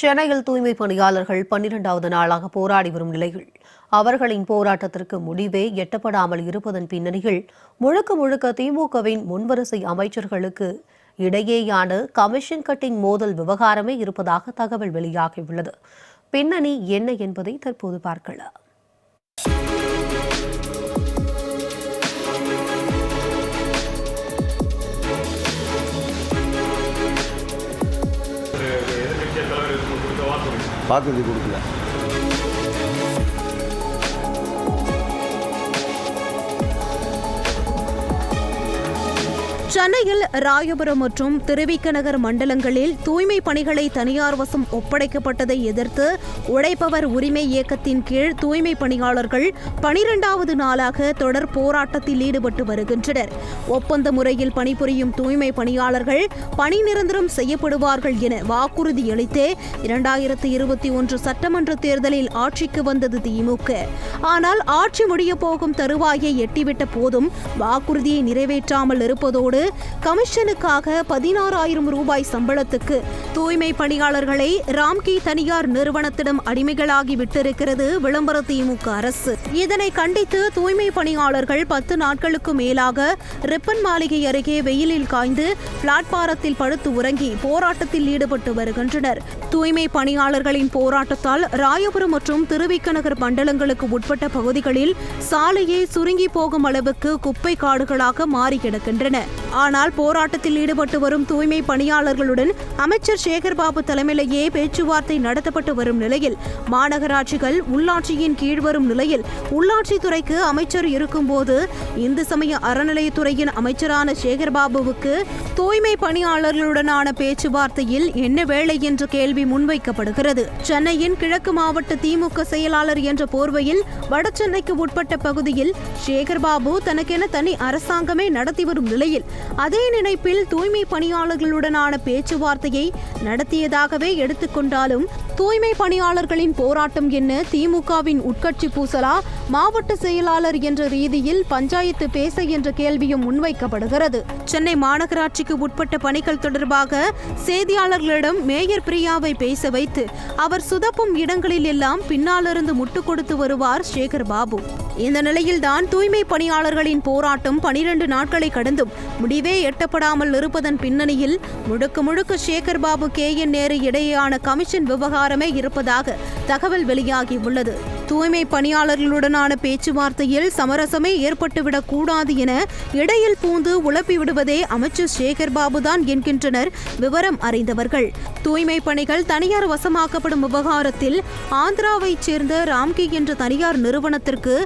சென்னையில் தூய்மை பணியாளர்கள் 12வது நாளாக போராடி வரும் நிலையில் அவர்களின் போராட்டத்திற்கு முடிவே எட்டப்படாமல் இருப்பதன் பின்னணியில் முழுக்க திமுகவின் முன்வரிசை அமைச்சர்களுக்கு இடையேயான கமிஷன் கட்டிங் மோதல் விவகாரமே இருப்பதாக தகவல் வெளியாகியுள்ளது. பின்னணி என்ன என்பதை தற்போது பார்க்கலாம். வாக்குறுதி கொடுக்கல. சென்னையில் ராயபுரம் மற்றும் திருவிக நகர் மண்டலங்களில் தூய்மை பணிகளை தனியார் வசம் ஒப்படைக்கப்பட்டதை எதிர்த்து உழைப்பவர் உரிமை இயக்கத்தின் கீழ் தூய்மை பணியாளர்கள் 12வது நாளாக தொடர் போராட்டத்தில் ஈடுபட்டு வருகின்றனர். ஒப்பந்த முறையில் பணிபுரியும் தூய்மை பணியாளர்கள் பணி நிரந்தரம் செய்யப்படுவார்கள் என வாக்குறுதி அளித்தே 2021 சட்டமன்ற தேர்தலில் ஆட்சிக்கு வந்தது திமுக. ஆனால் ஆட்சி முடியப் போகும் தருவாயை எட்டிவிட்ட போதும் வாக்குறுதியை நிறைவேற்றாமல் இருப்பதோடு கமிஷனுக்காக 16,000 ரூபாய் சம்பளத்துக்கு தூய்மை பணியாளர்களை ராம்கி தனியார் நிறுவனத்திடம் அடிமைகளாகி விட்டிருக்கிறது விளம்பர திமுக அரசு. இதனை கண்டித்து தூய்மை பணியாளர்கள் 10 நாட்களுக்கு மேலாக ரிப்பன் மாளிகை அருகே வெயிலில் காய்ந்து பிளாட்பாரத்தில் படுத்து உறங்கி போராட்டத்தில் ஈடுபட்டு வருகின்றனர். தூய்மை பணியாளர்களின் போராட்டத்தால் ராயபுரம் மற்றும் திருவிக நகர் மண்டலங்களுக்கு உட்பட்ட பகுதிகளில் சாலையே சுருங்கி போகும் அளவுக்கு குப்பை காடுகளாக மாறி கிடக்கின்றன. ஆனால் போராட்டத்தில் ஈடுபட்டு வரும் தூய்மை பணியாளர்களுடன் அமைச்சர் சேகர்பாபு தலைமையிலேயே பேச்சுவார்த்தை நடத்தப்பட்டு வரும் நிலையில் மாநகராட்சிகள் உள்ளாட்சியின் கீழ் வரும் நிலையில் உள்ளாட்சித்துறைக்கு அமைச்சர் இருக்கும்போது இந்து சமய அறநிலையத்துறையின் அமைச்சரான சேகர்பாபுவுக்கு தூய்மை பணியாளர்களுடனான பேச்சுவார்த்தையில் என்ன வேலை என்ற கேள்வி முன்வைக்கப்படுகிறது. சென்னையின் கிழக்கு மாவட்ட திமுக செயலாளர் என்ற போர்வையில் வடசென்னைக்கு உட்பட்ட பகுதியில் சேகர்பாபு தனக்கென தனி அரசாங்கமே நடத்தி வரும் நிலையில் அதே நினைப்பில் தூய்மை பணியாளர்களுடனான பேச்சுவார்த்தையை நடத்தியதாகவே எடுத்துக்கொண்டாலும் தூய்மை பணியாளர்களின் போராட்டம் என்ன திமுகவின் உட்கட்சி பூசலா, மாவட்ட செயலாளர் என்ற ரீதியில் பஞ்சாயத்து பேச என்ற கேள்வியும் முன்வைக்கப்படுகிறது. சென்னை மாநகராட்சிக்கு உட்பட்ட பணிகள் தொடர்பாக செய்தியாளர்களிடம் மேயர் பிரியாவை பேச வைத்து அவர் சுதப்பும் இடங்களில் எல்லாம் பின்னாலிருந்து முட்டுக் கொடுத்து வருவார் சேகர்பாபு. இந்த நிலையில்தான் தூய்மை பணியாளர்களின் போராட்டம் 12 நாட்களை கடந்தும் முடிவே எட்டப்படாமல் இருப்பதன் பின்னணியில் முழுக்க சேகர்பாபு KN நேரு இடையேயான கமிஷன் விவகாரமே இருப்பதாக தகவல் வெளியாகியுள்ளது. தூய்மை பணியாளர்களுடனான பேச்சுவார்த்தையில் சமரசமே ஏற்பட்டுவிடக் கூடாது என இடையில் பூந்து உழப்பி விடுவதே அமைச்சர் சேகர்பாபு தான் என்கின்றனர் விவரம் அறிந்தவர்கள். தூய்மை பணிகள் தனியார் வசமாக்கப்படும் விவகாரத்தில் ஆந்திராவைச் சேர்ந்த ராம்கி என்ற தனியார் நிறுவனத்திற்கு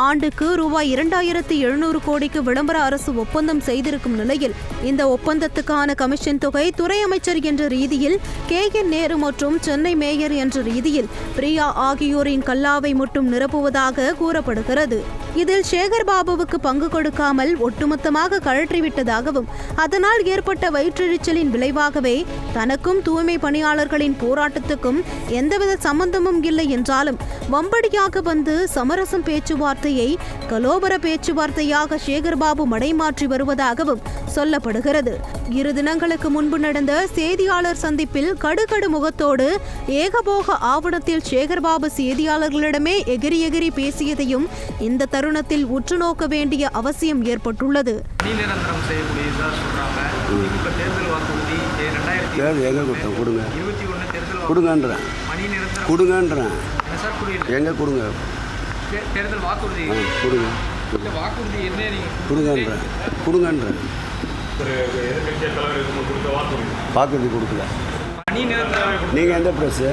ஆண்டுக்கு ரூபாய் 2,700 கோடிக்கு விளம்பர அரசு ஒப்பந்தம் செய்திருக்கும் நிலையில் இந்த ஒப்பந்தத்துக்கான கமிஷன் தொகை துறை அமைச்சர் என்ற ரீதியில் KN நேரு மற்றும் சென்னை மேயர் என்ற ரீதியில் பிரியா ஆகியோரின் கல்லாவை மட்டும் நிரப்புவதாக கூறப்படுகிறது. இதில் சேகர்பாபுவுக்கு பங்கு கொடுக்காமல் ஒட்டுமொத்தமாக கழற்றிவிட்டதாகவும் அதனால் ஏற்பட்ட வயிற்றெரிச்சலின் விளைவாகவே தனக்கும் தூய்மை பணியாளர்களின் போராட்டத்துக்கும் எந்தவித சம்பந்தமும் இல்லை என்றாலும் வம்படியாக வந்து சமரசம் பேச்சுவார்த்தையை கலோபர பேச்சுவார்த்தையாக சேகர்பாபு மடைமாற்றி வருவதாகவும் சொல்லப்படுகிறது. 2 தினங்களுக்கு முன்பு நடந்த செய்தியாளர் சந்திப்பில் கடுகடு முகத்தோடு ஏகபோக ஆவணத்தில் சேகர்பாபு செய்தியாளர்களிடமே எகிரி பேசியதையும் இந்த தருணத்தில் உற்று நோக்க வேண்டிய அவசியம் ஏற்பட்டுள்ளது. வாக்குறுதி கொடுக்கல. நீங்கள் எந்த பிரஸ்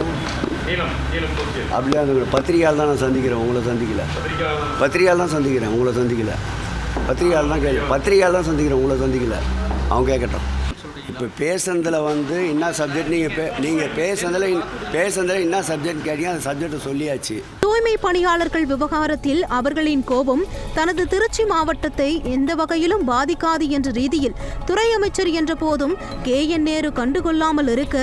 அப்படியே அந்த பத்திரிகையால் தான் நான் சந்திக்கிறேன், உங்களை சந்திக்கல. பத்திரிகையால் தான் சந்திக்கிறேன், உங்களை சந்திக்கல. பத்திரிகையால் தான் சந்திக்கிறேன், உங்களை சந்திக்கல. அவங்க கேட்கட்டும். இப்போ பேசுனதில் என்ன சப்ஜெக்ட் நீங்கள் பேசுனதில் என்ன சப்ஜெக்ட் கேட்டீங்க, அந்த சப்ஜெக்டை சொல்லியாச்சு. தூய்மை பணியாளர்கள் விவகாரத்தில் அவர்களின் கோபம் தனது திருச்சி மாவட்டத்தை எந்த வகையிலும் பாதிக்காது என்ற ரீதியில் துறை அமைச்சர் என்ற போதும் KN நேரு கண்டுகொள்ளாமல் இருக்க,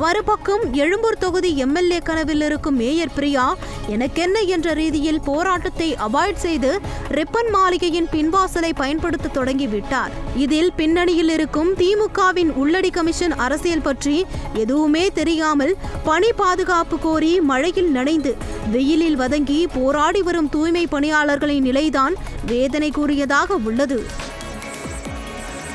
மறுபக்கம் எழும்பூர் தொகுதி MLA கனவில் இருக்கும் மேயர் பிரியா எனக்கென்ன என்ற ரீதியில் போராட்டத்தை அவாய்ட் செய்து ரிப்பன் மாளிகையின் பின்வாசலை பயன்படுத்த தொடங்கிவிட்டார். இதில் பின்னணியில் இருக்கும் திமுகவின் உள்ளடி கமிஷன் அரசியல் பற்றி எதுவுமே தெரியாமல் பணி பாதுகாப்பு கோரி மழையில் நனைந்து வெயிலில் வதங்கி போராடி வரும் தூய்மை பணியாளர்களின் நிலைதான் வேதனைக்குரியதாக உள்ளது.